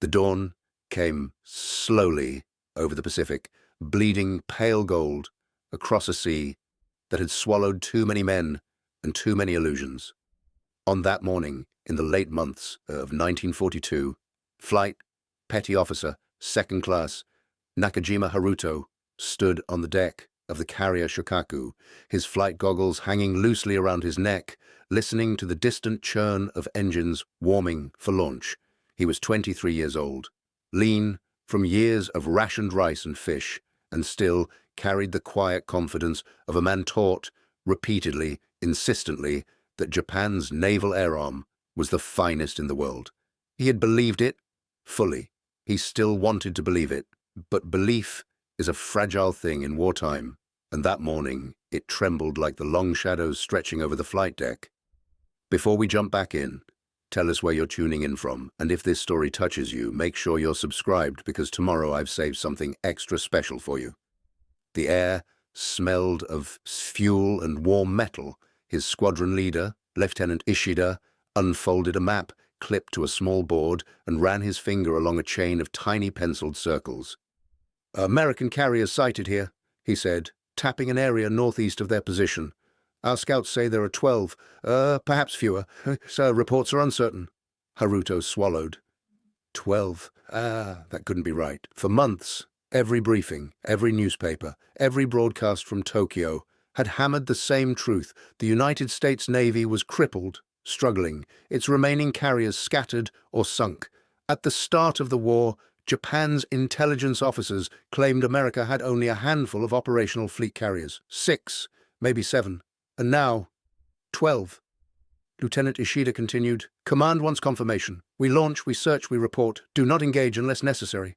The dawn came slowly over the Pacific, bleeding pale gold across a sea that had swallowed too many men and too many illusions. On that morning, in the late months of 1942, Flight Petty Officer, Second Class, Nakajima Haruto stood on the deck of the carrier Shōkaku, his flight goggles hanging loosely around his neck, listening to the distant churn of engines warming for launch. He was 23 years old, lean from years of rationed rice and fish, and still carried the quiet confidence of a man taught, repeatedly, insistently, that Japan's naval air arm was the finest in the world. He had believed it fully. He still wanted to believe it, but belief is a fragile thing in wartime, and that morning it trembled like the long shadows stretching over the flight deck. Before we jump back in, tell us where you're tuning in from, and if this story touches you, make sure you're subscribed because tomorrow I've saved something extra special for you. The air smelled of fuel and warm metal. His squadron leader, Lieutenant Ishida, unfolded a map clipped to a small board and ran his finger along a chain of tiny penciled circles. "American carriers sighted here," he said, tapping an area northeast of their position. "Our scouts say there are 12, perhaps fewer. Sir, reports are uncertain." Haruto swallowed. 12. That couldn't be right. For months, every briefing, every newspaper, every broadcast from Tokyo had hammered the same truth. The United States Navy was crippled, struggling, its remaining carriers scattered or sunk. At the start of the war, Japan's intelligence officers claimed America had only a handful of operational fleet carriers. 6, maybe 7. And now, 12. Lieutenant Ishida continued, "Command wants confirmation. We launch, we search, we report. Do not engage unless necessary."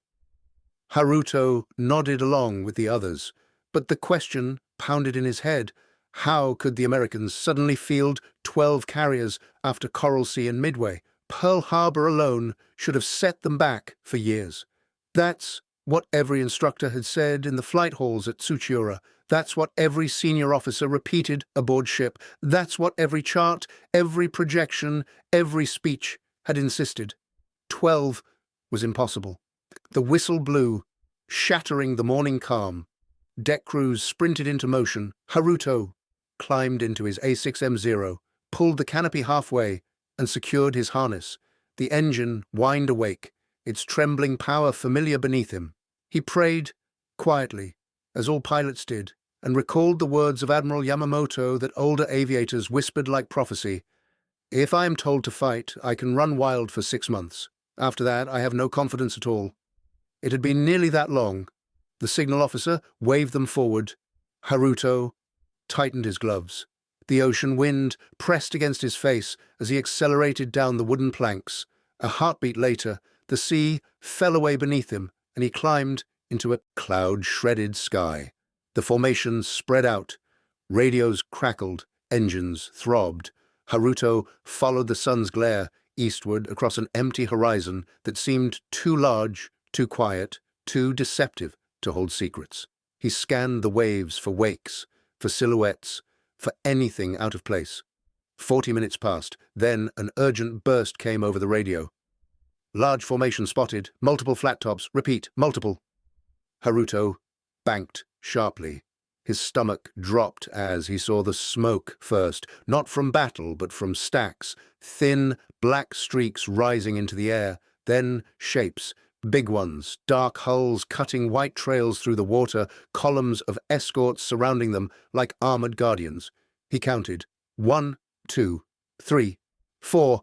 Haruto nodded along with the others, but the question pounded in his head. How could the Americans suddenly field 12 carriers after Coral Sea and Midway? Pearl Harbor alone should have set them back for years. That's what every instructor had said in the flight halls at Tsuchiura. That's what every senior officer repeated aboard ship. That's what every chart, every projection, every speech had insisted. 12 was impossible. The whistle blew, shattering the morning calm. Deck crews sprinted into motion. Haruto climbed into his A6M0, pulled the canopy halfway, and secured his harness. The engine whined awake, its trembling power familiar beneath him. He prayed quietly, as all pilots did, and recalled the words of Admiral Yamamoto that older aviators whispered like prophecy. "If I am told to fight, I can run wild for 6 months. After that, I have no confidence at all." It had been nearly that long. The signal officer waved them forward. Haruto tightened his gloves. The ocean wind pressed against his face as he accelerated down the wooden planks. A heartbeat later, the sea fell away beneath him, and he climbed into a cloud-shredded sky. The formation spread out. Radios crackled, engines throbbed. Haruto followed the sun's glare eastward across an empty horizon that seemed too large, too quiet, too deceptive to hold secrets. He scanned the waves for wakes, for silhouettes, for anything out of place. 40 minutes passed. Then an urgent burst came over the radio. "Large formation spotted. Multiple flat tops. Repeat, multiple." Haruto banked sharply. His stomach dropped as he saw the smoke first, not from battle, but from stacks, thin, black streaks rising into the air, then shapes, big ones, dark hulls cutting white trails through the water, columns of escorts surrounding them like armored guardians. He counted. 1, 2, 3, 4.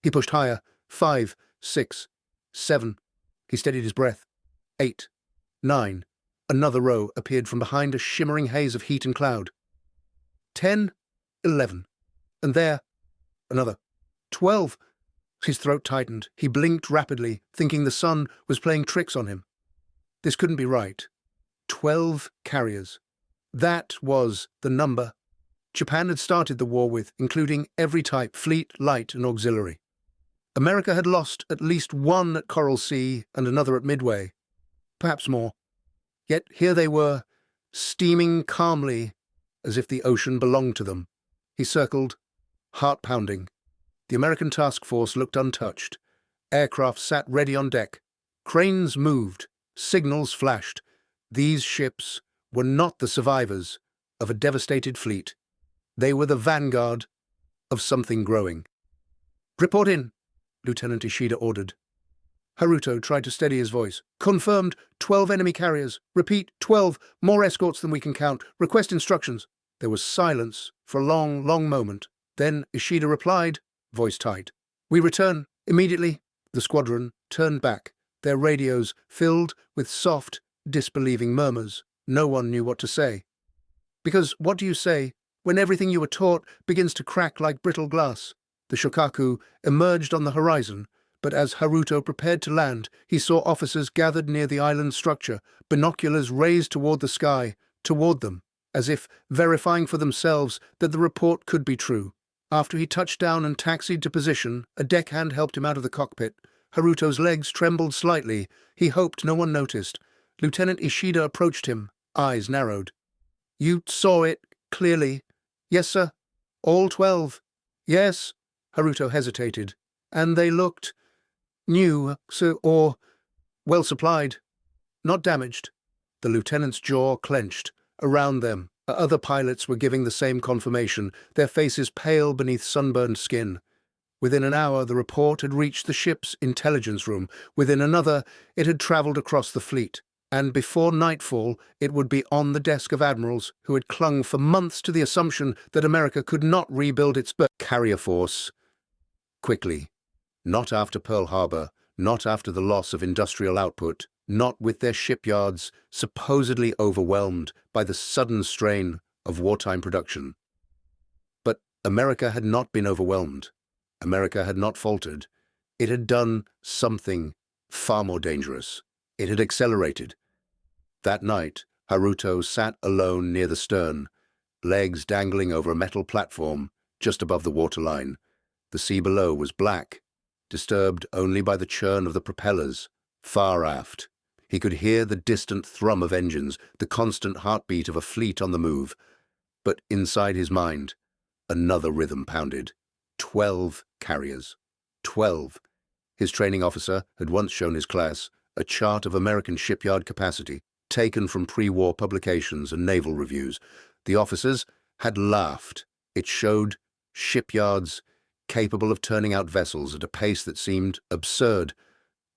He pushed higher. 5, 6, 7. He steadied his breath. 8, 9. Another row appeared from behind a shimmering haze of heat and cloud. 10, 11. And there, another. 12. His throat tightened. He blinked rapidly, thinking the sun was playing tricks on him. This couldn't be right. 12 carriers. That was the number Japan had started the war with, including every type, fleet, light, and auxiliary. America had lost at least one at Coral Sea and another at Midway, perhaps more. Yet here they were, steaming calmly, as if the ocean belonged to them. He circled, heart pounding. The American task force looked untouched. Aircraft sat ready on deck. Cranes moved. Signals flashed. These ships were not the survivors of a devastated fleet. They were the vanguard of something growing. "Report in," Lieutenant Ishida ordered. Haruto tried to steady his voice. "Confirmed, 12 enemy carriers. Repeat, 12, more escorts than we can count. Request instructions." There was silence for a long, long moment. Then Ishida replied, voice tight. "We return, immediately." The squadron turned back, their radios filled with soft, disbelieving murmurs. No one knew what to say. Because what do you say when everything you were taught begins to crack like brittle glass? The Shōkaku emerged on the horizon, but as Haruto prepared to land, he saw officers gathered near the island structure, binoculars raised toward the sky, toward them, as if verifying for themselves that the report could be true. After he touched down and taxied to position, a deckhand helped him out of the cockpit. Haruto's legs trembled slightly. He hoped no one noticed. Lieutenant Ishida approached him, eyes narrowed. "You saw it, clearly." "Yes, sir." "All 12?" "Yes." Haruto hesitated. "And they looked new, sir, or well supplied, not damaged." The lieutenant's jaw clenched. Around them, other pilots were giving the same confirmation, their faces pale beneath sunburned skin. Within an hour, the report had reached the ship's intelligence room. Within another, it had traveled across the fleet. And before nightfall, it would be on the desk of admirals who had clung for months to the assumption that America could not rebuild its carrier force quickly. Not after Pearl Harbor, not after the loss of industrial output, not with their shipyards supposedly overwhelmed by the sudden strain of wartime production. But America had not been overwhelmed. America had not faltered. It had done something far more dangerous. It had accelerated. That night, Haruto sat alone near the stern, legs dangling over a metal platform just above the waterline. The sea below was black, disturbed only by the churn of the propellers. Far aft, he could hear the distant thrum of engines, the constant heartbeat of a fleet on the move. But inside his mind, another rhythm pounded. 12 carriers. 12. His training officer had once shown his class a chart of American shipyard capacity, taken from pre-war publications and naval reviews. The officers had laughed. It showed shipyards capable of turning out vessels at a pace that seemed absurd.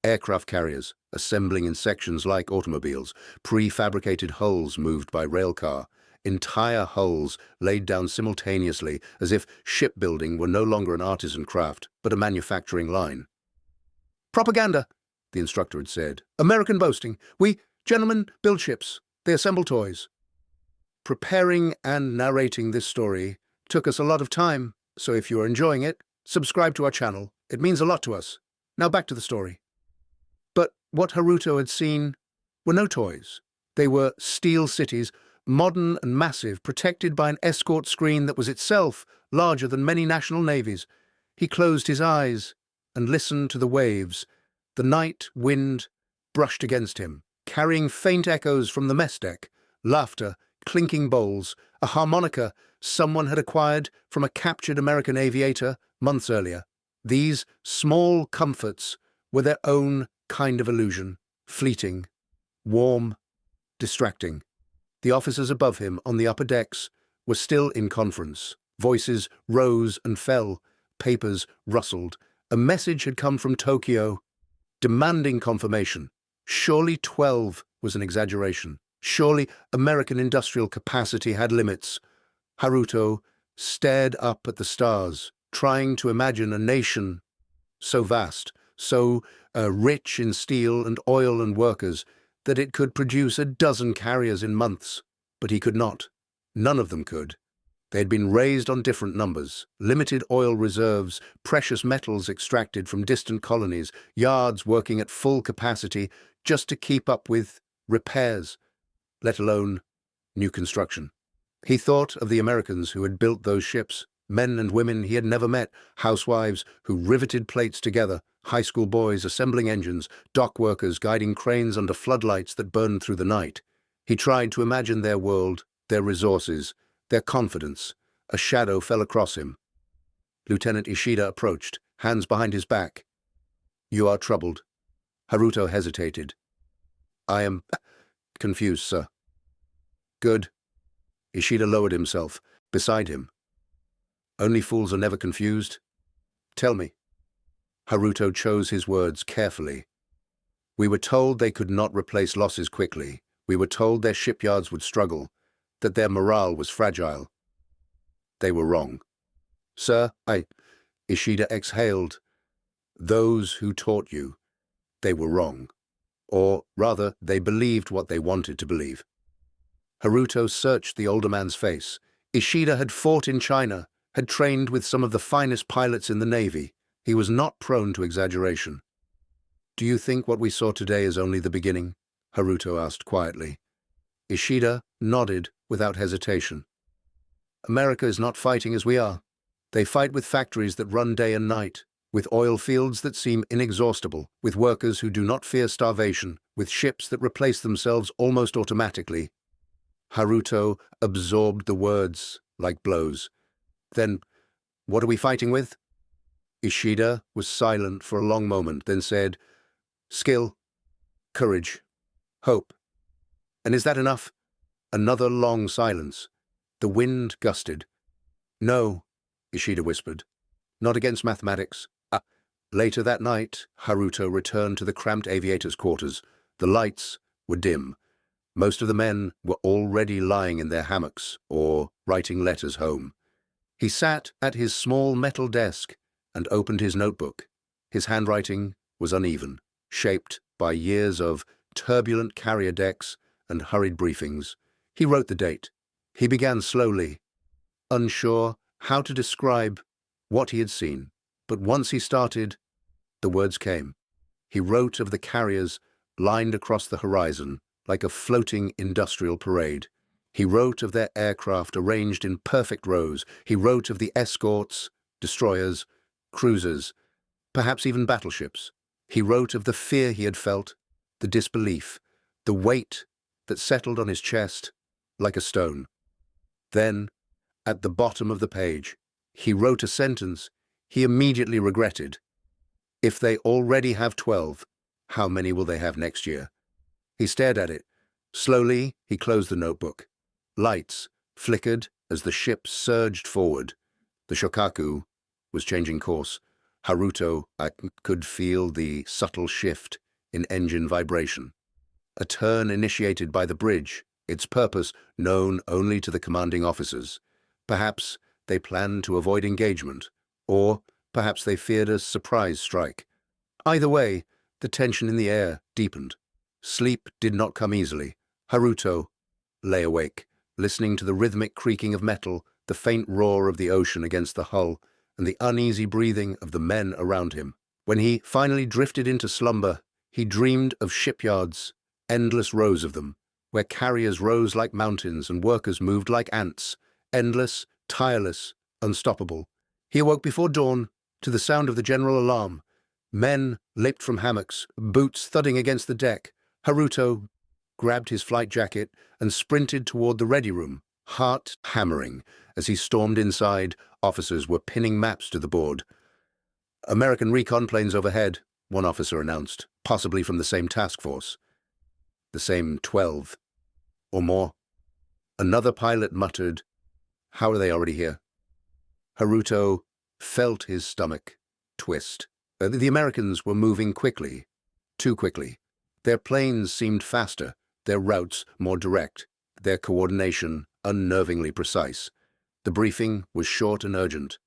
Aircraft carriers, assembling in sections like automobiles, prefabricated hulls moved by railcar, entire hulls laid down simultaneously as if shipbuilding were no longer an artisan craft, but a manufacturing line. "Propaganda," the instructor had said. "American boasting. We, gentlemen, build ships. They assemble toys." Preparing and narrating this story took us a lot of time, so if you are enjoying it, subscribe to our channel. It means a lot to us. Now back to the story. But what Haruto had seen were no toys. They were steel cities, modern and massive, protected by an escort screen that was itself larger than many national navies. He closed his eyes and listened to the waves. The night wind brushed against him, carrying faint echoes from the mess deck, laughter, clinking bowls, a harmonica someone had acquired from a captured American aviator months earlier. These small comforts were their own kind of illusion, fleeting, warm, distracting. The officers above him on the upper decks were still in conference. Voices rose and fell, papers rustled. A message had come from Tokyo, demanding confirmation. Surely 12 was an exaggeration. Surely American industrial capacity had limits. Haruto stared up at the stars, trying to imagine a nation so vast, so rich in steel and oil and workers, that it could produce a dozen carriers in months. But he could not. None of them could. They had been raised on different numbers, limited oil reserves, precious metals extracted from distant colonies, yards working at full capacity just to keep up with repairs, let alone new construction. He thought of the Americans who had built those ships, men and women he had never met, housewives who riveted plates together, high school boys assembling engines, dock workers guiding cranes under floodlights that burned through the night. He tried to imagine their world, their resources, their confidence. A shadow fell across him. Lieutenant Ishida approached, hands behind his back. You are troubled. Haruto hesitated. I am confused, sir. Good. Ishida lowered himself beside him. Only fools are never confused. Tell me. Haruto chose his words carefully. We were told they could not replace losses quickly. We were told their shipyards would struggle, that their morale was fragile. They were wrong. Sir, Ishida exhaled. Those who taught you, they were wrong. Or, rather, they believed what they wanted to believe. Haruto searched the older man's face. Ishida had fought in China, had trained with some of the finest pilots in the Navy. He was not prone to exaggeration. Do you think what we saw today is only the beginning? Haruto asked quietly. Ishida nodded without hesitation. America is not fighting as we are. They fight with factories that run day and night, with oil fields that seem inexhaustible, with workers who do not fear starvation, with ships that replace themselves almost automatically. Haruto absorbed the words like blows. Then, what are we fighting with? Ishida was silent for a long moment, then said, skill, courage, hope. And is that enough? Another long silence. The wind gusted. No, Ishida whispered. Not against mathematics. Later that night, Haruto returned to the cramped aviator's quarters. The lights were dim. Most of the men were already lying in their hammocks or writing letters home. He sat at his small metal desk and opened his notebook. His handwriting was uneven, shaped by years of turbulent carrier decks and hurried briefings. He wrote the date. He began slowly, unsure how to describe what he had seen. But once he started, the words came. He wrote of the carriers lined across the horizon like a floating industrial parade. He wrote of their aircraft arranged in perfect rows. He wrote of the escorts, destroyers, cruisers, perhaps even battleships. He wrote of the fear he had felt, the disbelief, the weight that settled on his chest like a stone. Then, at the bottom of the page, he wrote a sentence he immediately regretted. If they already have 12, how many will they have next year? He stared at it. Slowly, he closed the notebook. Lights flickered as the ship surged forward. The Shōkaku was changing course. Haruto could feel the subtle shift in engine vibration. A turn initiated by the bridge, its purpose known only to the commanding officers. Perhaps they planned to avoid engagement, or perhaps they feared a surprise strike. Either way, the tension in the air deepened. Sleep did not come easily. Haruto lay awake, listening to the rhythmic creaking of metal, the faint roar of the ocean against the hull, and the uneasy breathing of the men around him. When he finally drifted into slumber, he dreamed of shipyards, endless rows of them, where carriers rose like mountains and workers moved like ants, endless, tireless, unstoppable. He awoke before dawn to the sound of the general alarm. Men leaped from hammocks, boots thudding against the deck. Haruto grabbed his flight jacket and sprinted toward the ready room, heart hammering. As he stormed inside, officers were pinning maps to the board. American recon planes overhead, one officer announced, possibly from the same task force. The same 12 or more. Another pilot muttered, "How are they already here?" Haruto felt his stomach twist. The Americans were moving quickly, too quickly. Their planes seemed faster, their routes more direct, their coordination unnervingly precise. The briefing was short and urgent.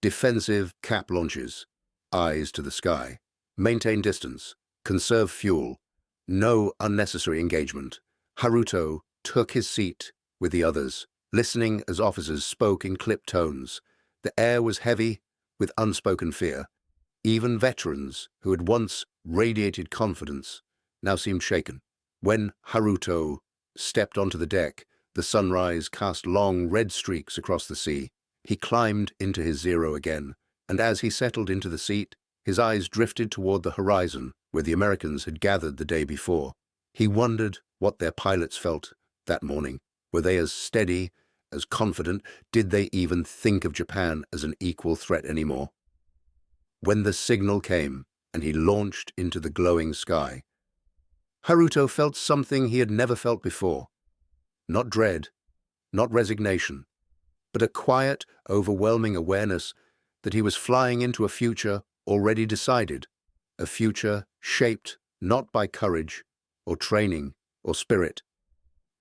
Defensive cap launches, eyes to the sky. Maintain distance, conserve fuel, no unnecessary engagement. Haruto took his seat with the others, listening as officers spoke in clipped tones. The air was heavy with unspoken fear. Even veterans who had once radiated confidence now seemed shaken. When Haruto stepped onto the deck, the sunrise cast long red streaks across the sea. He climbed into his Zero again, and as he settled into the seat, his eyes drifted toward the horizon where the Americans had gathered the day before. He wondered what their pilots felt that morning. Were they as steady, as confident? Did they even think of Japan as an equal threat anymore? When the signal came, and he launched into the glowing sky. Haruto felt something he had never felt before. Not dread, not resignation, but a quiet, overwhelming awareness that he was flying into a future already decided, a future shaped not by courage or training or spirit,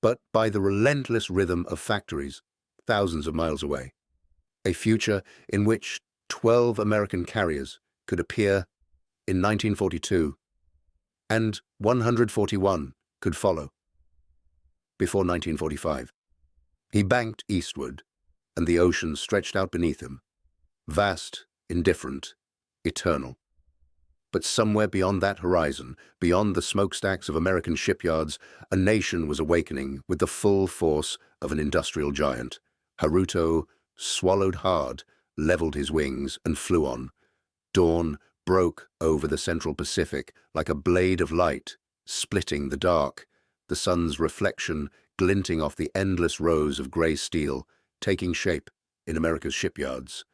but by the relentless rhythm of factories thousands of miles away. A future in which 12 American carriers could appear in 1942 and 141 could follow before 1945. He banked eastward, and the ocean stretched out beneath him, vast, indifferent, eternal. But somewhere beyond that horizon, beyond the smokestacks of American shipyards, a nation was awakening with the full force of an industrial giant. Haruto swallowed hard, leveled his wings, and flew on. Dawn broke over the central Pacific like a blade of light, splitting the dark, the sun's reflection glinting off the endless rows of grey steel, taking shape in America's shipyards.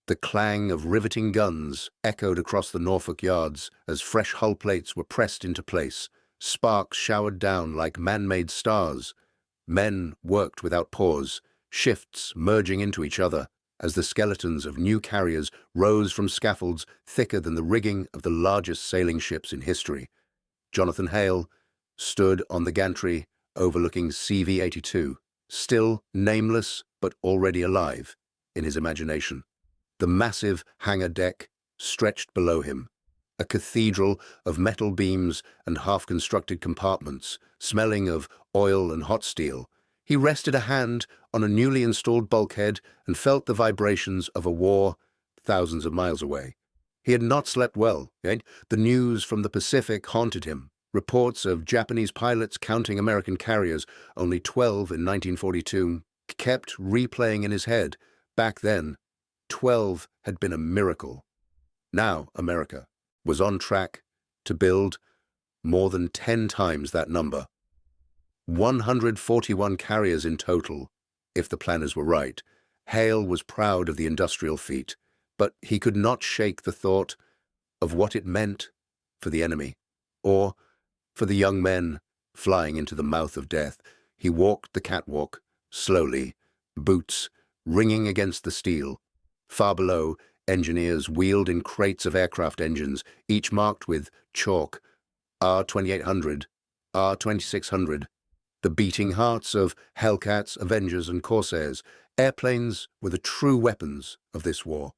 The clang of riveting guns echoed across the Norfolk yards as fresh hull plates were pressed into place. Sparks showered down like man-made stars. Men worked without pause, shifts merging into each other as the skeletons of new carriers rose from scaffolds thicker than the rigging of the largest sailing ships in history. Jonathan Hale stood on the gantry overlooking CV-82, still nameless but already alive in his imagination. The massive hangar deck stretched below him, a cathedral of metal beams and half-constructed compartments, smelling of oil and hot steel. He rested a hand on a newly installed bulkhead and felt the vibrations of a war thousands of miles away. He had not slept well, yet the news from the Pacific haunted him. Reports of Japanese pilots counting American carriers, only 12 in 1942, kept replaying in his head. Back then, 12 had been a miracle. Now America was on track to build more than 10 times that number. 141 carriers in total, if the planners were right. Hale was proud of the industrial feat, but he could not shake the thought of what it meant for the enemy, or for the young men flying into the mouth of death. He walked the catwalk, slowly, boots ringing against the steel. Far below, engineers wheeled in crates of aircraft engines, each marked with chalk, R2800, R2600. The beating hearts of Hellcats, Avengers, and Corsairs. Airplanes were the true weapons of this war.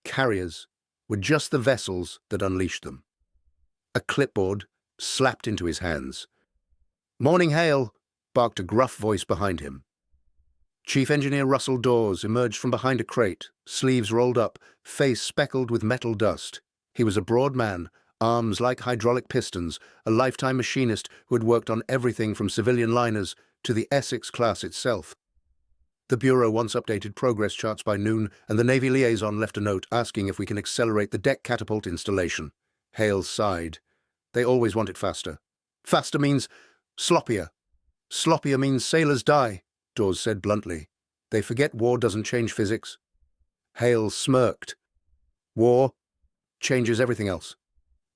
Carriers were just the vessels that unleashed them. A clipboard slapped into his hands. "Morning, Hale," barked a gruff voice behind him. Chief Engineer Russell Dawes emerged from behind a crate, sleeves rolled up, face speckled with metal dust. He was a broad man, arms like hydraulic pistons, a lifetime machinist who had worked on everything from civilian liners to the Essex class itself. The Bureau once updated progress charts by noon, and the Navy liaison left a note asking if we can accelerate the deck catapult installation. Hale sighed. They always want it faster. Faster means sloppier. Sloppier means sailors die, Dawes said bluntly. They forget war doesn't change physics. Hale smirked. War changes everything else.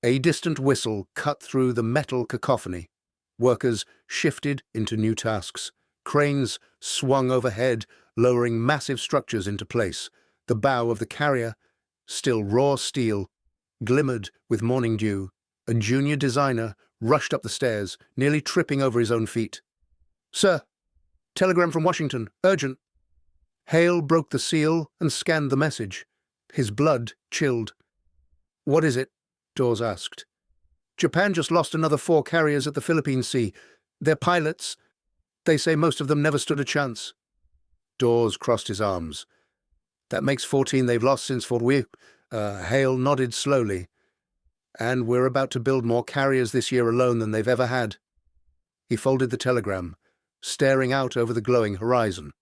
A distant whistle cut through the metal cacophony. Workers shifted into new tasks. Cranes swung overhead, lowering massive structures into place. The bow of the carrier, still raw steel, glimmered with morning dew. A junior designer rushed up the stairs, nearly tripping over his own feet. "Sir, telegram from Washington, urgent." Hale broke the seal and scanned the message. His blood chilled. "What is it?" Dawes asked. "Japan just lost another 4 carriers at the Philippine Sea. Their pilots, they say most of them never stood a chance." Dawes crossed his arms. "That makes 14 they've lost since Fort Wee." Hale nodded slowly. "And we're about to build more carriers this year alone than they've ever had." He folded the telegram, staring out over the glowing horizon.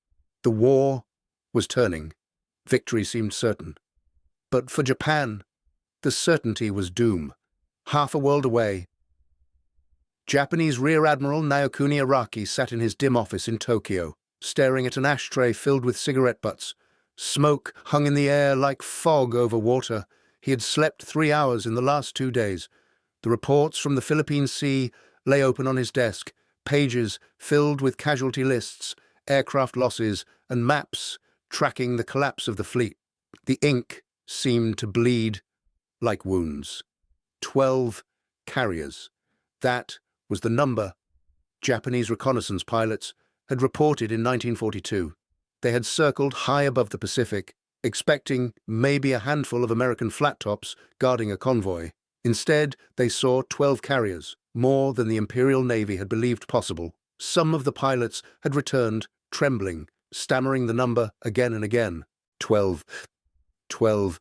The war was turning. Victory seemed certain. But for Japan, the certainty was doom. Half a world away, Japanese Rear Admiral Naokuni Araki sat in his dim office in Tokyo, staring at an ashtray filled with cigarette butts. Smoke hung in the air like fog over water. He had slept 3 hours in the last 2 days. The reports from the Philippine Sea lay open on his desk, pages filled with casualty lists, aircraft losses, and maps tracking the collapse of the fleet. The ink seemed to bleed like wounds. 12 carriers. That was the number Japanese reconnaissance pilots had reported in 1942. They had circled high above the Pacific, expecting maybe a handful of American flat tops guarding a convoy. Instead, they saw 12 carriers, more than the Imperial Navy had believed possible. Some of the pilots had returned, trembling, stammering the number again and again. 12, 12,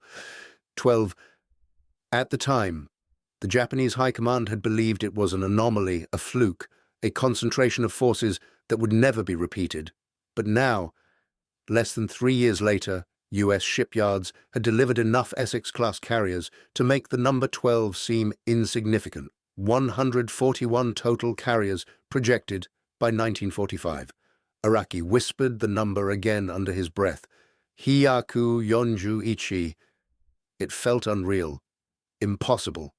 12. At the time, the Japanese High Command had believed it was an anomaly, a fluke, a concentration of forces that would never be repeated. But now, less than 3 years later, U.S. shipyards had delivered enough Essex-class carriers to make the number 12 seem insignificant. 141 total carriers projected by 1945. Araki whispered the number again under his breath. Hyaku Yonju Ichi. It felt unreal, impossible.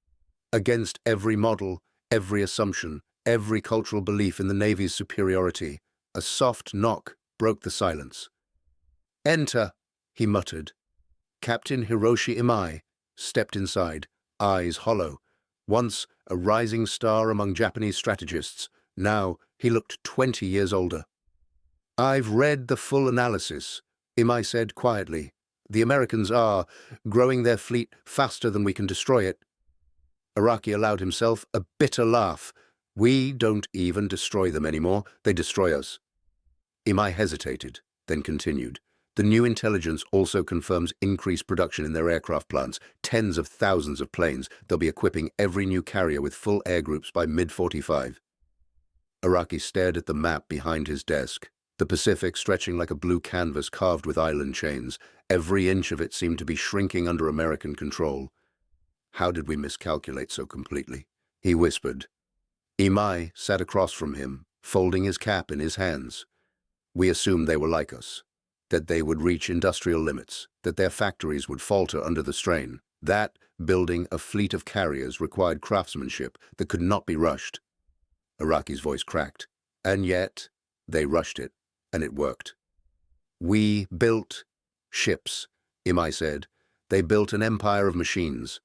Against every model, every assumption, every cultural belief in the Navy's superiority, a soft knock broke the silence. "Enter," he muttered. Captain Hiroshi Imai stepped inside, eyes hollow. Once a rising star among Japanese strategists, now he looked 20 years older. "I've read the full analysis," Imai said quietly. "The Americans are growing their fleet faster than we can destroy it." Araki allowed himself a bitter laugh. "We don't even destroy them anymore, they destroy us." Imai hesitated, then continued. "The new intelligence also confirms increased production in their aircraft plants, tens of thousands of planes. They'll be equipping every new carrier with full air groups by mid-45. Araki stared at the map behind his desk, the Pacific stretching like a blue canvas carved with island chains. Every inch of it seemed to be shrinking under American control. "How did we miscalculate so completely?" he whispered. Imai sat across from him, folding his cap in his hands. "We assumed they were like us, that they would reach industrial limits, that their factories would falter under the strain. That building a fleet of carriers required craftsmanship that could not be rushed." Araki's voice cracked. "And yet, they rushed it, and it worked." "We built ships," Imai said. "They built an empire of machines."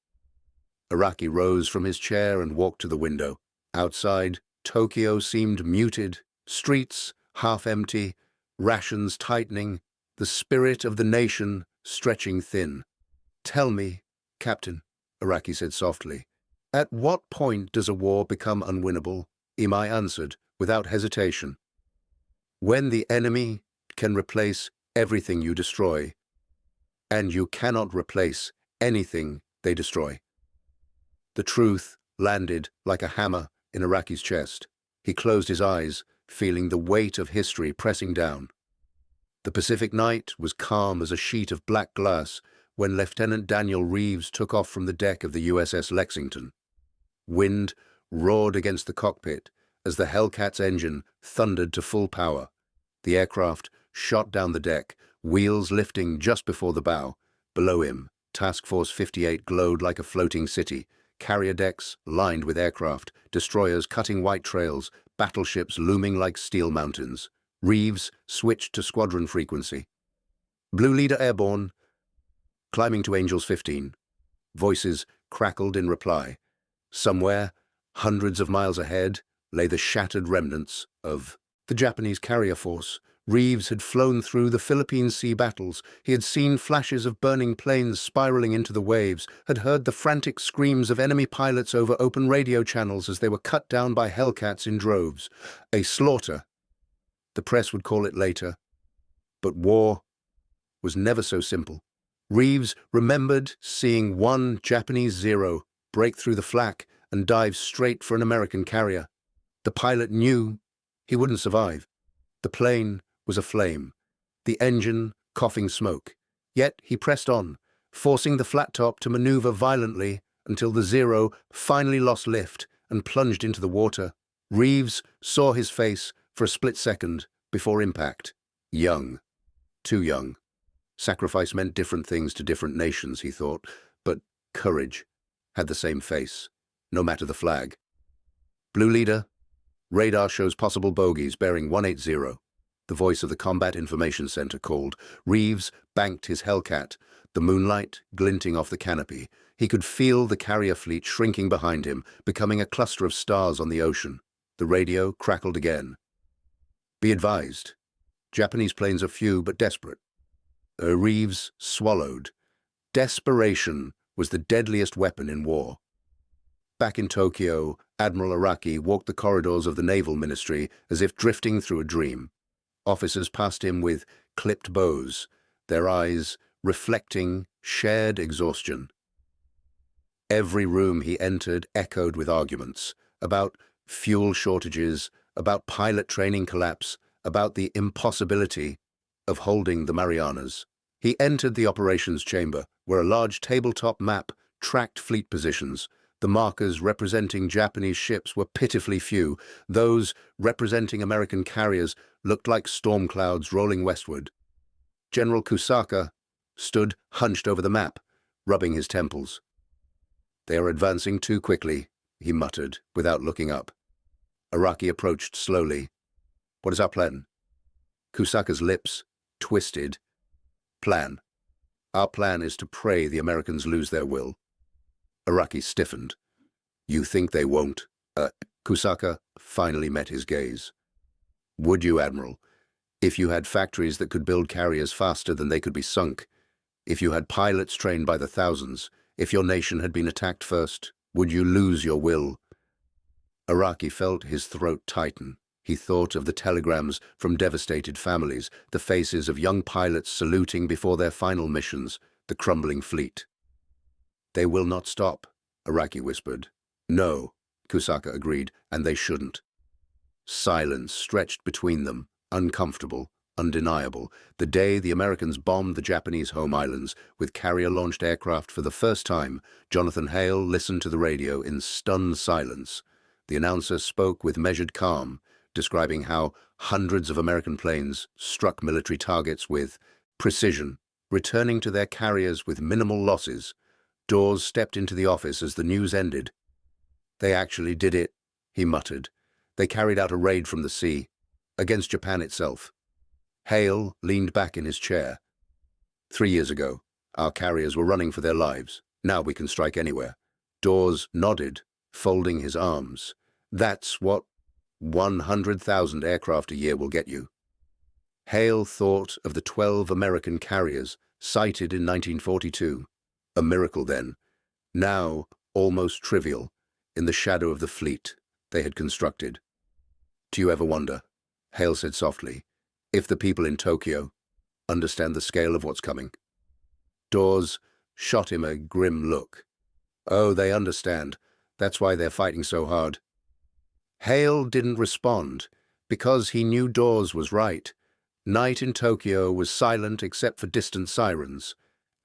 Araki rose from his chair and walked to the window. Outside, Tokyo seemed muted, streets half empty, rations tightening, the spirit of the nation stretching thin. "Tell me, Captain," Araki said softly, "at what point does a war become unwinnable?" Imai answered, without hesitation. "When the enemy can replace everything you destroy, and you cannot replace anything they destroy." The truth landed like a hammer in Araki's chest. He closed his eyes, feeling the weight of history pressing down. The Pacific night was calm as a sheet of black glass when Lieutenant Daniel Reeves took off from the deck of the USS Lexington. Wind roared against the cockpit as the Hellcat's engine thundered to full power. The aircraft shot down the deck, wheels lifting just before the bow. Below him, Task Force 58 glowed like a floating city, carrier decks lined with aircraft, destroyers cutting white trails, battleships looming like steel mountains. Reeves switched to squadron frequency. "Blue Leader airborne, climbing to Angels 15. Voices crackled in reply. Somewhere, hundreds of miles ahead, lay the shattered remnants of the Japanese carrier force. Reeves had flown through the Philippine Sea battles. He had seen flashes of burning planes spiraling into the waves, had heard the frantic screams of enemy pilots over open radio channels as they were cut down by Hellcats in droves. A slaughter. The press would call it later. But war was never so simple. Reeves remembered seeing one Japanese Zero break through the flak and dive straight for an American carrier. The pilot knew he wouldn't survive. The plane was aflame, the engine coughing smoke. Yet he pressed on, forcing the flat top to maneuver violently until the Zero finally lost lift and plunged into the water. Reeves saw his face for a split second before impact. Young. Too young. Sacrifice meant different things to different nations, he thought, but courage, had the same face, no matter the flag. Blue leader, radar shows possible bogeys bearing 180. The voice of the Combat Information Center called. Reeves banked his Hellcat, the moonlight glinting off the canopy. He could feel the carrier fleet shrinking behind him, becoming a cluster of stars on the ocean. The radio crackled again. Be advised, Japanese planes are few but desperate. Reeves swallowed. Desperation was the deadliest weapon in war. Back in Tokyo, Admiral Araki walked the corridors of the Naval Ministry as if drifting through a dream. Officers passed him with clipped bows, their eyes reflecting shared exhaustion. Every room he entered echoed with arguments about fuel shortages, about pilot training collapse, about the impossibility of holding the Marianas. He entered the operations chamber, where a large tabletop map tracked fleet positions. The markers representing Japanese ships were pitifully few. Those representing American carriers looked like storm clouds rolling westward. General Kusaka stood hunched over the map, rubbing his temples. They are advancing too quickly, he muttered, without looking up. Araki approached slowly. What is our plan? Kusaka's lips twisted. Plan. Our plan is to pray the Americans lose their will. Araki stiffened. You think they won't? Kusaka finally met his gaze. Would you, Admiral? If you had factories that could build carriers faster than they could be sunk, if you had pilots trained by the thousands, if your nation had been attacked first, would you lose your will? Araki felt his throat tighten. He thought of the telegrams from devastated families, the faces of young pilots saluting before their final missions, the crumbling fleet. They will not stop, Araki whispered. No, Kusaka agreed, and they shouldn't. Silence stretched between them, uncomfortable, undeniable. The day the Americans bombed the Japanese home islands with carrier-launched aircraft for the first time, Jonathan Hale listened to the radio in stunned silence. The announcer spoke with measured calm, describing how hundreds of American planes struck military targets with precision, returning to their carriers with minimal losses. Dawes stepped into the office as the news ended. They actually did it, he muttered. They carried out a raid from the sea, against Japan itself. Hale leaned back in his chair. 3 years ago, our carriers were running for their lives. Now we can strike anywhere. Dawes nodded, folding his arms. That's what 100,000 aircraft a year will get you. Hale thought of the 12 American carriers sighted in 1942. A miracle then. Now, almost trivial, in the shadow of the fleet they had constructed. Do you ever wonder, Hale said softly, if the people in Tokyo understand the scale of what's coming? Dawes shot him a grim look. Oh, they understand. That's why they're fighting so hard. Hale didn't respond, because he knew Dawes was right. Night in Tokyo was silent except for distant sirens.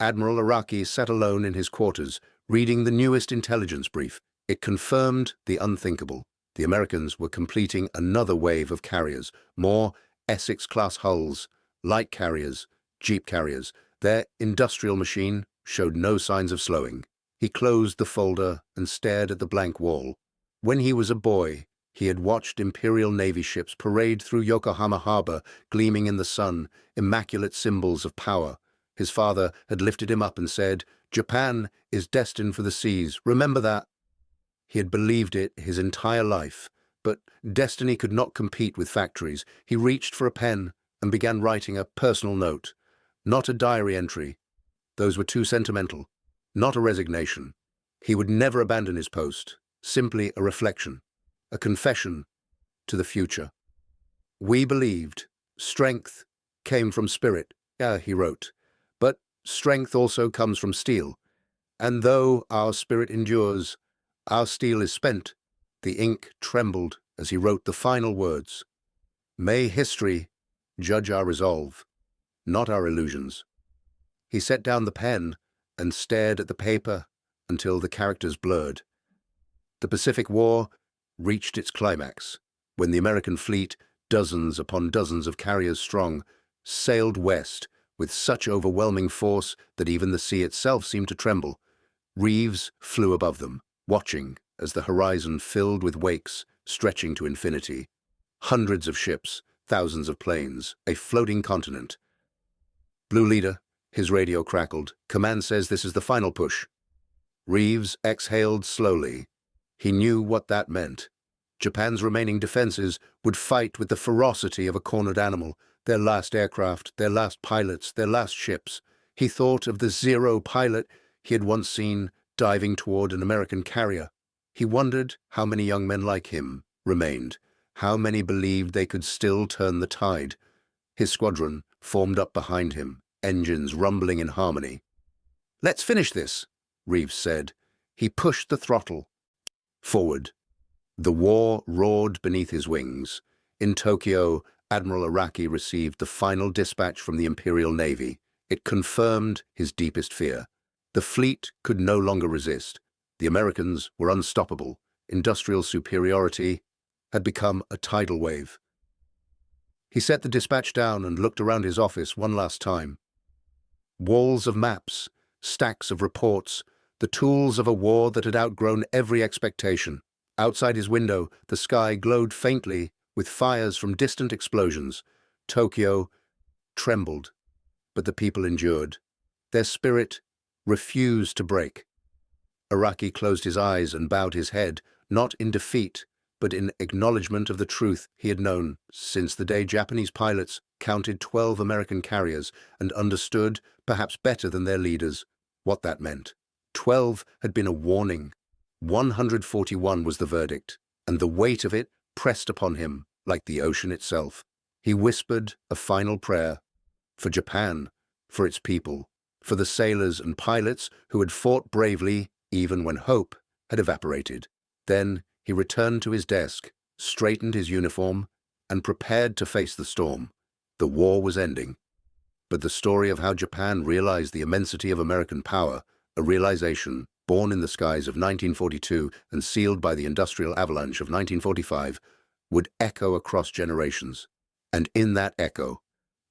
Admiral Araki sat alone in his quarters, reading the newest intelligence brief. It confirmed the unthinkable. The Americans were completing another wave of carriers, more Essex-class hulls, light carriers, jeep carriers. Their industrial machine showed no signs of slowing. He closed the folder and stared at the blank wall. When he was a boy, he had watched Imperial Navy ships parade through Yokohama harbor, gleaming in the sun, immaculate symbols of power. His father had lifted him up and said, Japan is destined for the seas, remember that. He had believed it his entire life, but destiny could not compete with factories. He reached for a pen and began writing a personal note. Not a diary entry. Those were too sentimental. Not a resignation. He would never abandon his post. Simply a reflection. A confession to the future. We believed strength came from spirit, he wrote, but strength also comes from steel. And though our spirit endures, our steel is spent. The ink trembled as he wrote the final words. May history judge our resolve, not our illusions. He set down the pen and stared at the paper until the characters blurred. The Pacific War reached its climax when the American fleet, dozens upon dozens of carriers strong, sailed west with such overwhelming force that even the sea itself seemed to tremble. Reeves flew above them, watching as the horizon filled with wakes stretching to infinity. Hundreds of ships, thousands of planes, a floating continent. "Blue Leader," his radio crackled. "Command says this is the final push." Reeves exhaled slowly. He knew what that meant. Japan's remaining defenses would fight with the ferocity of a cornered animal, their last aircraft, their last pilots, their last ships. He thought of the Zero pilot he had once seen diving toward an American carrier. He wondered how many young men like him remained, how many believed they could still turn the tide. His squadron formed up behind him, engines rumbling in harmony. "Let's finish this," Reeves said. He pushed the throttle forward. The war roared beneath his wings. In Tokyo, Admiral Araki received the final dispatch from the Imperial Navy. It confirmed his deepest fear. The fleet could no longer resist. The Americans were unstoppable. Industrial superiority had become a tidal wave. He set the dispatch down and looked around his office one last time. Walls of maps, stacks of reports, the tools of a war that had outgrown every expectation. Outside his window, the sky glowed faintly with fires from distant explosions. Tokyo trembled, but the people endured. Their spirit refused to break. Araki closed his eyes and bowed his head, not in defeat, but in acknowledgement of the truth he had known since the day Japanese pilots counted 12 American carriers and understood, perhaps better than their leaders, what that meant. 12 had been a warning. 141 was the verdict, and the weight of it pressed upon him like the ocean itself. He whispered a final prayer for Japan, for its people, for the sailors and pilots who had fought bravely even when hope had evaporated. Then he returned to his desk, straightened his uniform, and prepared to face the storm. The war was ending. But the story of how Japan realized the immensity of American power, a realization born in the skies of 1942 and sealed by the industrial avalanche of 1945, would echo across generations. And in that echo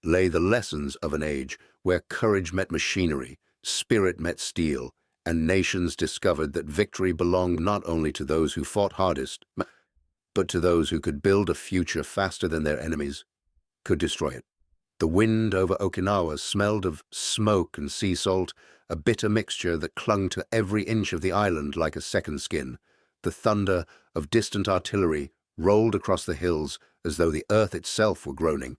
lay the lessons of an age where courage met machinery, spirit met steel, and nations discovered that victory belonged not only to those who fought hardest, but to those who could build a future faster than their enemies could destroy it. The wind over Okinawa smelled of smoke and sea salt, a bitter mixture that clung to every inch of the island like a second skin. The thunder of distant artillery rolled across the hills as though the earth itself were groaning.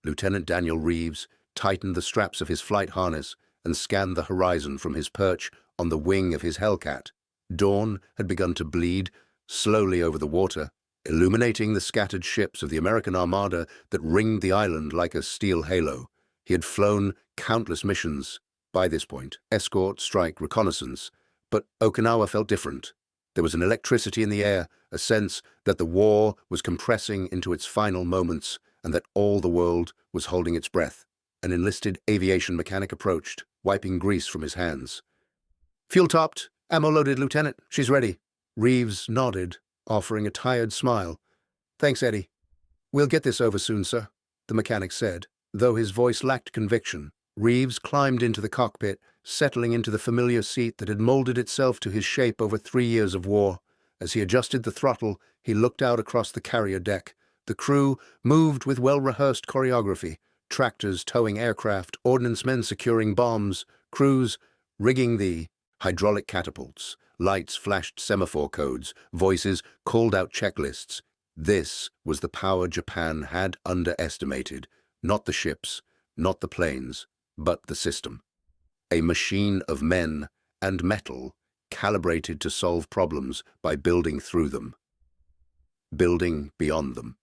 Lieutenant Daniel Reeves tightened the straps of his flight harness and scanned the horizon from his perch on the wing of his Hellcat. Dawn had begun to bleed slowly over the water, illuminating the scattered ships of the American armada that ringed the island like a steel halo. He had flown countless missions by this point, escort, strike, reconnaissance, but Okinawa felt different. There was an electricity in the air, a sense that the war was compressing into its final moments and that all the world was holding its breath. An enlisted aviation mechanic approached, wiping grease from his hands. "Fuel topped, ammo loaded, Lieutenant. She's ready." Reeves nodded, offering a tired smile. "Thanks, Eddie. We'll get this over soon, sir," the mechanic said. Though his voice lacked conviction, Reeves climbed into the cockpit, settling into the familiar seat that had molded itself to his shape over 3 years of war. As he adjusted the throttle, he looked out across the carrier deck. The crew moved with well-rehearsed choreography, tractors towing aircraft, ordnance men securing bombs, crews rigging the hydraulic catapults. Lights flashed semaphore codes, voices called out checklists. This was the power Japan had underestimated. Not the ships, not the planes, but the system. A machine of men and metal calibrated to solve problems by building through them, building beyond them.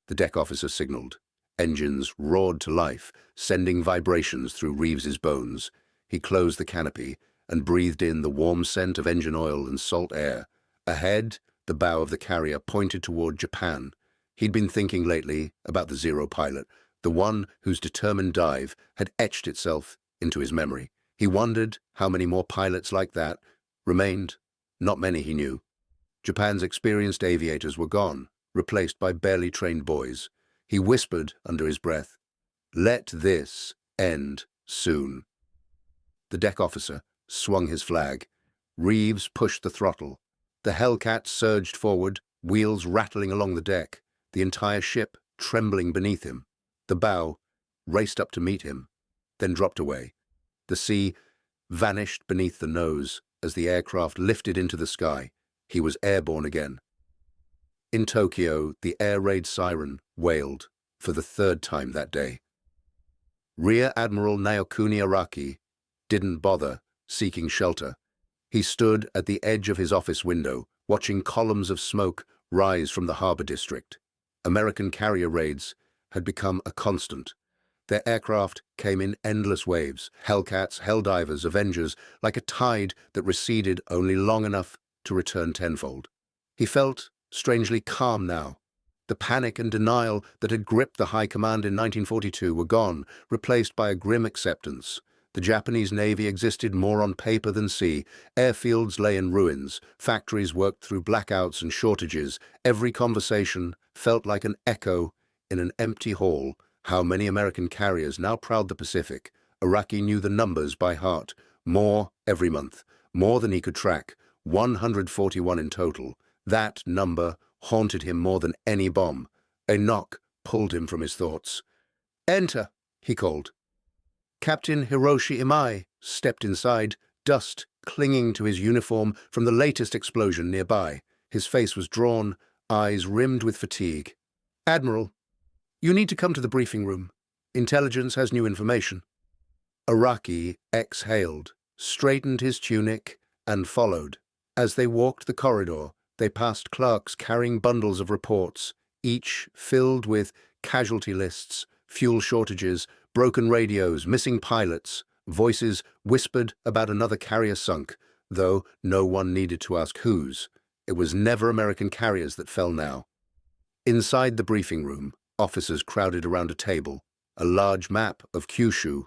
The deck officer signaled. Engines roared to life, sending vibrations through Reeves's bones. He closed the canopy and breathed in the warm scent of engine oil and salt air. Ahead, the bow of the carrier pointed toward Japan. He'd been thinking lately about the Zero pilot, the one whose determined dive had etched itself into his memory. He wondered how many more pilots like that remained. Not many, he knew. Japan's experienced aviators were gone, replaced by barely trained boys. He whispered under his breath, "Let this end soon." The deck officer, swung his flag. Reeves pushed the throttle. The Hellcat surged forward, wheels rattling along the deck, the entire ship trembling beneath him. The bow raced up to meet him, then dropped away. The sea vanished beneath the nose as the aircraft lifted into the sky. He was airborne again. In Tokyo, the air raid siren wailed for the third time that day. Rear Admiral Naokuni Araki didn't bother seeking shelter. He stood at the edge of his office window, watching columns of smoke rise from the harbor district. American carrier raids had become a constant. Their aircraft came in endless waves, Hellcats, Helldivers, Avengers, like a tide that receded only long enough to return tenfold. He felt strangely calm now. The panic and denial that had gripped the High Command in 1942 were gone, replaced by a grim acceptance. The Japanese Navy existed more on paper than sea. Airfields lay in ruins. Factories worked through blackouts and shortages. Every conversation felt like an echo in an empty hall. How many American carriers now prowled the Pacific? Araki knew the numbers by heart. More every month. More than he could track. 141 in total. That number haunted him more than any bomb. A knock pulled him from his thoughts. "Enter," he called. Captain Hiroshi Imai stepped inside, dust clinging to his uniform from the latest explosion nearby. His face was drawn, eyes rimmed with fatigue. "Admiral, you need to come to the briefing room. Intelligence has new information." Araki exhaled, straightened his tunic, and followed. As they walked the corridor, they passed clerks carrying bundles of reports, each filled with casualty lists, fuel shortages, broken radios, missing pilots. Voices whispered about another carrier sunk, though no one needed to ask whose. It was never American carriers that fell now. Inside the briefing room, officers crowded around a table. A large map of Kyushu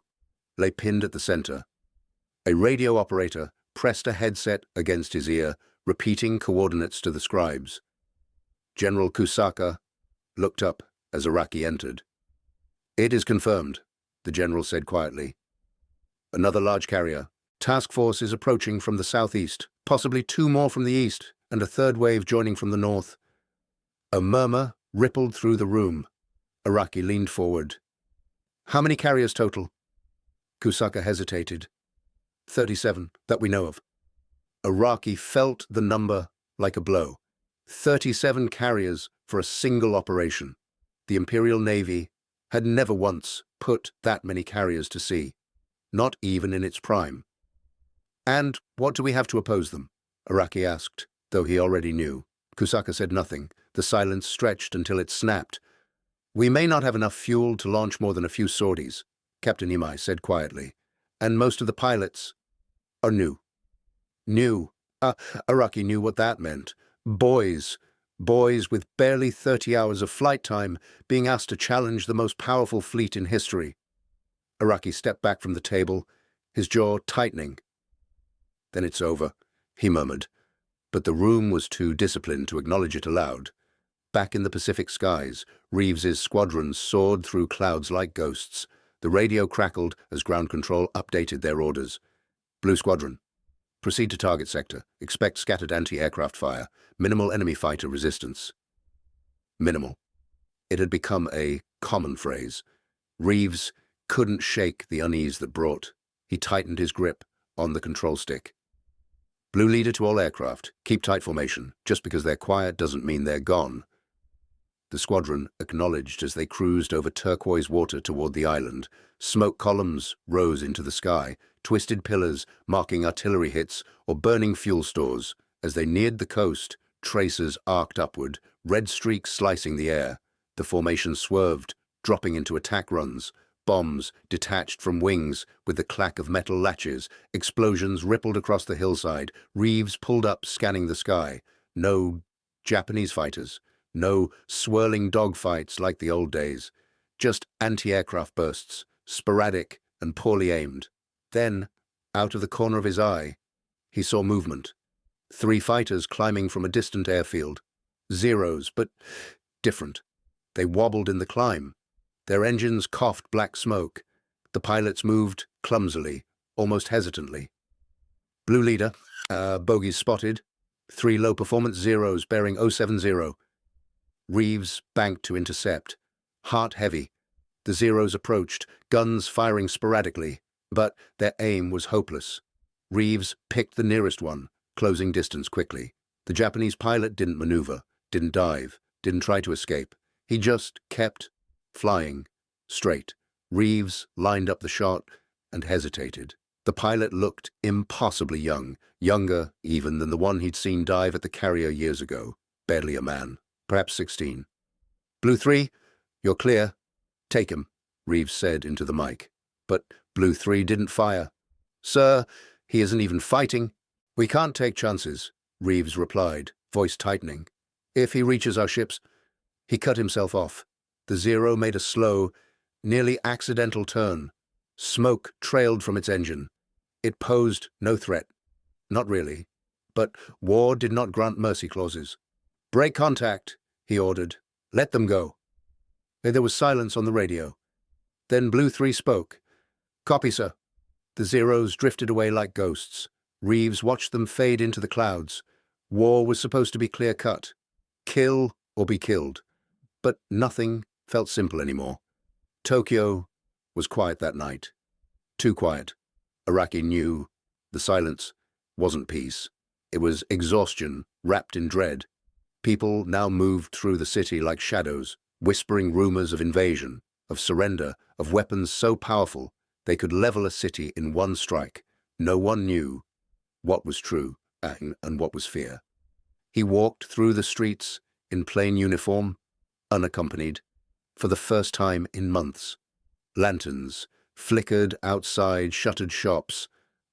lay pinned at the center. A radio operator pressed a headset against his ear, repeating coordinates to the scribes. General Kusaka looked up as Araki entered. "It is confirmed," the general said quietly. "Another large carrier. Task force is approaching from the southeast, possibly 2 more from the east, and a third wave joining from the north." A murmur rippled through the room. Araki leaned forward. "How many carriers total?" Kusaka hesitated. 37, that we know of." Araki felt the number like a blow. 37 carriers for a single operation. The Imperial Navy had never once put that many carriers to sea, not even in its prime. "And what do we have to oppose them?" Araki asked, though he already knew. Kusaka said nothing. The silence stretched until it snapped. "We may not have enough fuel to launch more than a few sorties," Captain Imai said quietly. "And most of the pilots are new." New. Araki knew what that meant. Boys with barely 30 hours of flight time being asked to challenge the most powerful fleet in history. Araki stepped back from the table, his jaw tightening. "Then it's over," he murmured, but the room was too disciplined to acknowledge it aloud. Back in the Pacific skies, Reeves's squadron soared through clouds like ghosts. The radio crackled as ground control updated their orders. "Blue Squadron, proceed to target sector. Expect scattered anti-aircraft fire. Minimal enemy fighter resistance." Minimal. It had become a common phrase. Reeves couldn't shake the unease that brought. He tightened his grip on the control stick. "Blue leader to all aircraft. Keep tight formation. Just because they're quiet doesn't mean they're gone." The squadron acknowledged as they cruised over turquoise water toward the island. Smoke columns rose into the sky, twisted pillars marking artillery hits or burning fuel stores. As they neared the coast, tracers arced upward, red streaks slicing the air. The formation swerved, dropping into attack runs. Bombs detached from wings with the clack of metal latches. Explosions rippled across the hillside. Reeves pulled up, scanning the sky. No Japanese fighters. No swirling dogfights like the old days. Just anti-aircraft bursts, sporadic and poorly aimed. Then, out of the corner of his eye, he saw movement. 3 fighters climbing from a distant airfield. Zeros, but different. They wobbled in the climb. Their engines coughed black smoke. The pilots moved clumsily, almost hesitantly. Blue leader, bogeys spotted. 3 low performance zeros bearing 070. Reeves banked to intercept. Heart heavy. The zeros approached, guns firing sporadically, but their aim was hopeless. Reeves picked the nearest one, closing distance quickly. The Japanese pilot didn't maneuver, didn't dive, didn't try to escape. He just kept flying, straight. Reeves lined up the shot and hesitated. The pilot looked impossibly young, younger even than the one he'd seen dive at the carrier years ago. Barely a man, perhaps 16. Blue 3, you're clear. Take him, Reeves said into the mic. But Blue 3 didn't fire. Sir, he isn't even fighting. We can't take chances, Reeves replied, voice tightening. If he reaches our ships... He cut himself off. The Zero made a slow, nearly accidental turn. Smoke trailed from its engine. It posed no threat. Not really. But war did not grant mercy clauses. Break contact, he ordered. Let them go. There was silence on the radio. Then Blue 3 spoke. Copy, sir. The Zeros drifted away like ghosts. Reeves watched them fade into the clouds. War was supposed to be clear-cut. Kill or be killed. But nothing felt simple anymore. Tokyo was quiet that night. Too quiet. Araki knew the silence wasn't peace. It was exhaustion wrapped in dread. People now moved through the city like shadows, whispering rumors of invasion, of surrender, of weapons so powerful they could level a city in one strike. No one knew what was true and what was fear. He walked through the streets in plain uniform, unaccompanied, for the first time in months. Lanterns flickered outside shuttered shops.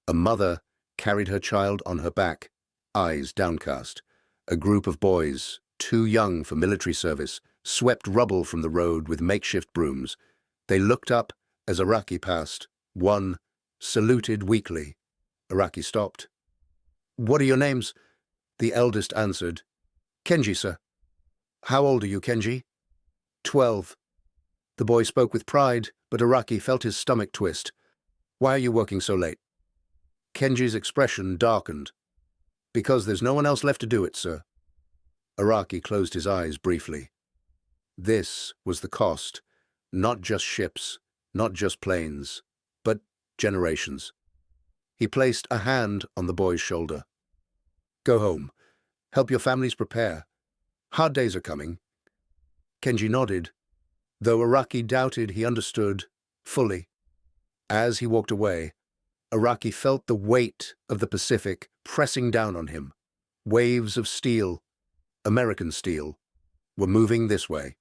A mother carried her child on her back, eyes downcast. A group of boys, too young for military service, swept rubble from the road with makeshift brooms. They looked up as Araki passed. One saluted weakly. Araki stopped. What are your names? The eldest answered. Kenji, sir. How old are you, Kenji? 12. The boy spoke with pride, but Araki felt his stomach twist. Why are you working so late? Kenji's expression darkened. Because there's no one else left to do it, sir. Araki closed his eyes briefly. This was the cost. Not just ships, not just planes, but generations. He placed a hand on the boy's shoulder. Go home. Help your families prepare. Hard days are coming. Kenji nodded, though Araki doubted he understood fully. As he walked away, Araki felt the weight of the Pacific pressing down on him. Waves of steel, American steel, were moving this way.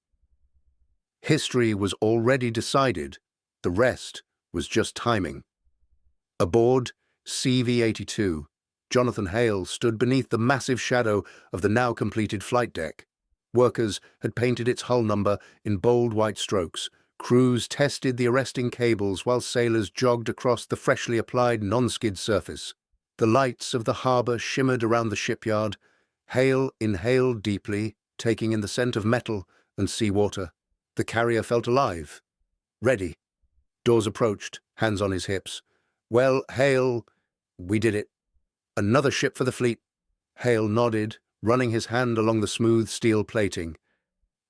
History was already decided. The rest was just timing. Aboard CV-82, Jonathan Hale stood beneath the massive shadow of the now-completed flight deck. Workers had painted its hull number in bold white strokes. Crews tested the arresting cables while sailors jogged across the freshly applied non-skid surface. The lights of the harbor shimmered around the shipyard. Hale inhaled deeply, taking in the scent of metal and seawater. The carrier felt alive. Ready. Dawes approached, hands on his hips. Well, Hale, we did it. Another ship for the fleet. Hale nodded, running his hand along the smooth steel plating.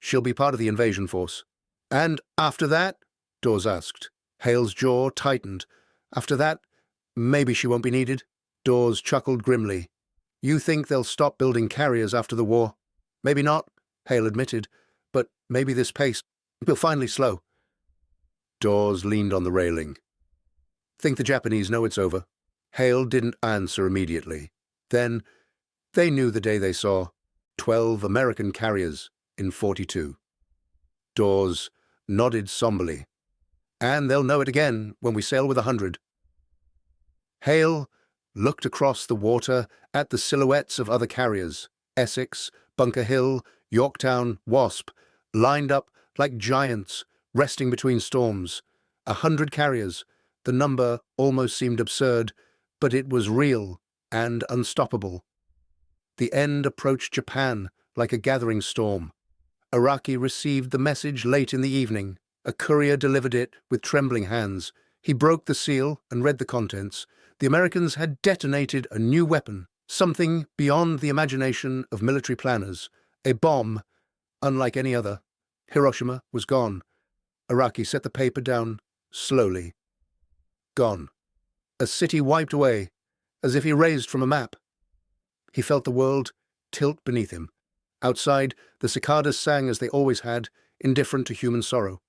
She'll be part of the invasion force. And after that? Dawes asked. Hale's jaw tightened. After that, maybe she won't be needed. Dawes chuckled grimly. You think they'll stop building carriers after the war? Maybe not, Hale admitted, but maybe this pace will finally slow. Dawes leaned on the railing. Think the Japanese know it's over? Hale didn't answer immediately. Then, they knew the day they saw 12 American carriers in 42. Dawes nodded somberly. And they'll know it again when we sail with 100. Hale looked across the water at the silhouettes of other carriers, Essex, Bunker Hill, Yorktown, Wasp, lined up like giants, resting between storms. 100 carriers. The number almost seemed absurd, but it was real and unstoppable. The end approached Japan like a gathering storm. Araki received the message late in the evening. A courier delivered it with trembling hands. He broke the seal and read the contents. The Americans had detonated a new weapon, something beyond the imagination of military planners. A bomb, unlike any other. Hiroshima was gone. Araki set the paper down slowly. Gone. A city wiped away, as if erased from a map. He felt the world tilt beneath him. Outside, the cicadas sang as they always had, indifferent to human sorrow.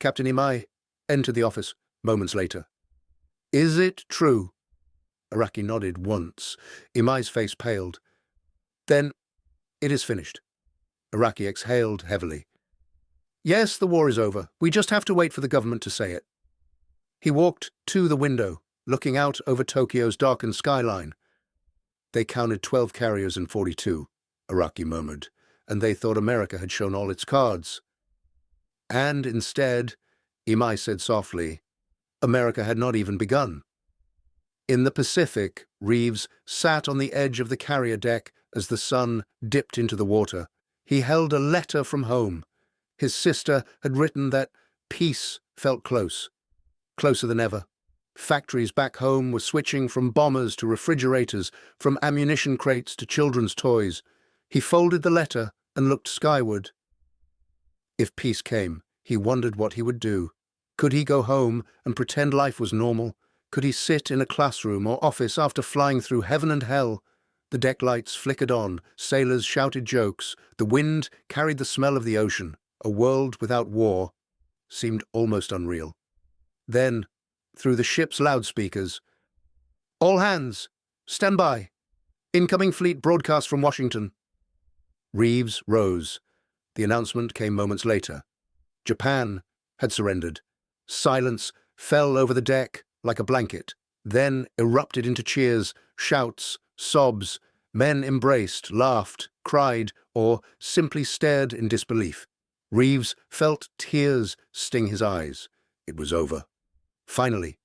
Captain Imai entered the office moments later. "Is it true?" Araki nodded once. Imai's face paled. "Then, it is finished." Araki exhaled heavily. "Yes, the war is over. We just have to wait for the government to say it." He walked to the window, looking out over Tokyo's darkened skyline. "They counted 12 carriers and 42, Araki murmured, "and they thought America had shown all its cards." And instead, Imai said softly, America had not even begun. In the Pacific, Reeves sat on the edge of the carrier deck as the sun dipped into the water. He held a letter from home. His sister had written that peace felt close, closer than ever. Factories back home were switching from bombers to refrigerators, from ammunition crates to children's toys. He folded the letter and looked skyward. If peace came, he wondered what he would do. Could he go home and pretend life was normal? Could he sit in a classroom or office after flying through heaven and hell? The deck lights flickered on, sailors shouted jokes, the wind carried the smell of the ocean. A world without war seemed almost unreal. Then, through the ship's loudspeakers, "All hands, stand by. Incoming fleet broadcast from Washington." Reeves rose. The announcement came moments later. Japan had surrendered. Silence fell over the deck like a blanket, then erupted into cheers, shouts, sobs. Men embraced, laughed, cried, or simply stared in disbelief. Reeves felt tears sting his eyes. It was over. Finally,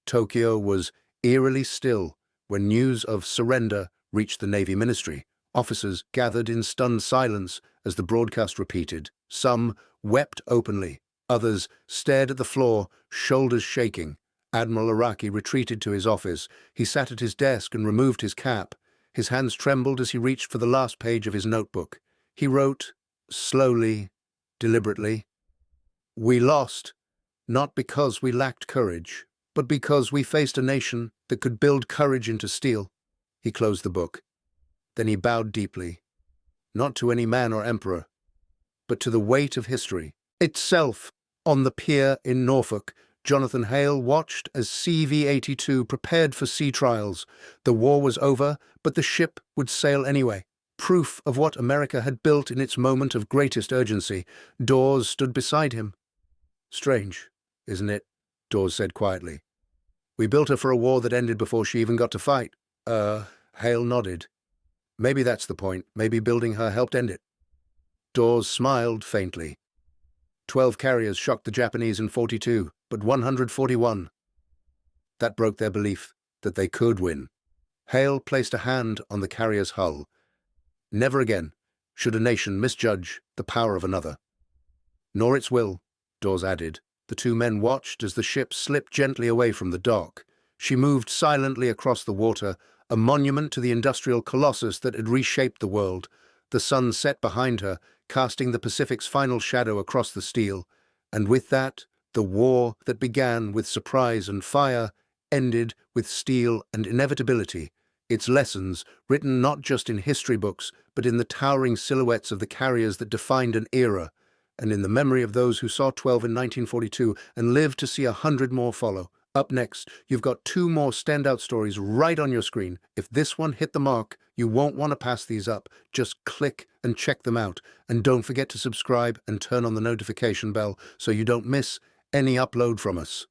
Tokyo was eerily still when news of surrender reached the Navy Ministry. Officers gathered in stunned silence as the broadcast repeated. Some wept openly. Others stared at the floor, shoulders shaking. Admiral Araki retreated to his office. He sat at his desk and removed his cap. His hands trembled as he reached for the last page of his notebook. He wrote, slowly, deliberately, "We lost, not because we lacked courage, but because we faced a nation that could build courage into steel." He closed the book. Then he bowed deeply, not to any man or emperor, but to the weight of history itself. On the pier in Norfolk, Jonathan Hale watched as CV-82 prepared for sea trials. The war was over, but the ship would sail anyway. Proof of what America had built in its moment of greatest urgency. Dawes stood beside him. "Strange, isn't it?" Dawes said quietly. "We built her for a war that ended before she even got to fight." Hale nodded. "Maybe that's the point. Maybe building her helped end it." Dawes smiled faintly. 12 carriers shocked the Japanese in 42, but 141. That broke their belief that they could win. Hale placed a hand on the carrier's hull. Never again should a nation misjudge the power of another. "Nor its will," Dawes added. The two men watched as the ship slipped gently away from the dock. She moved silently across the water, a monument to the industrial colossus that had reshaped the world. The sun set behind her, casting the Pacific's final shadow across the steel. And with that, the war that began with surprise and fire ended with steel and inevitability. Its lessons, written not just in history books, but in the towering silhouettes of the carriers that defined an era, and in the memory of those who saw 12 in 1942 and lived to see 100 more follow. Up next, you've got 2 more standout stories right on your screen. If this one hit the mark, you won't want to pass these up. Just click and check them out. And don't forget to subscribe and turn on the notification bell so you don't miss any upload from us.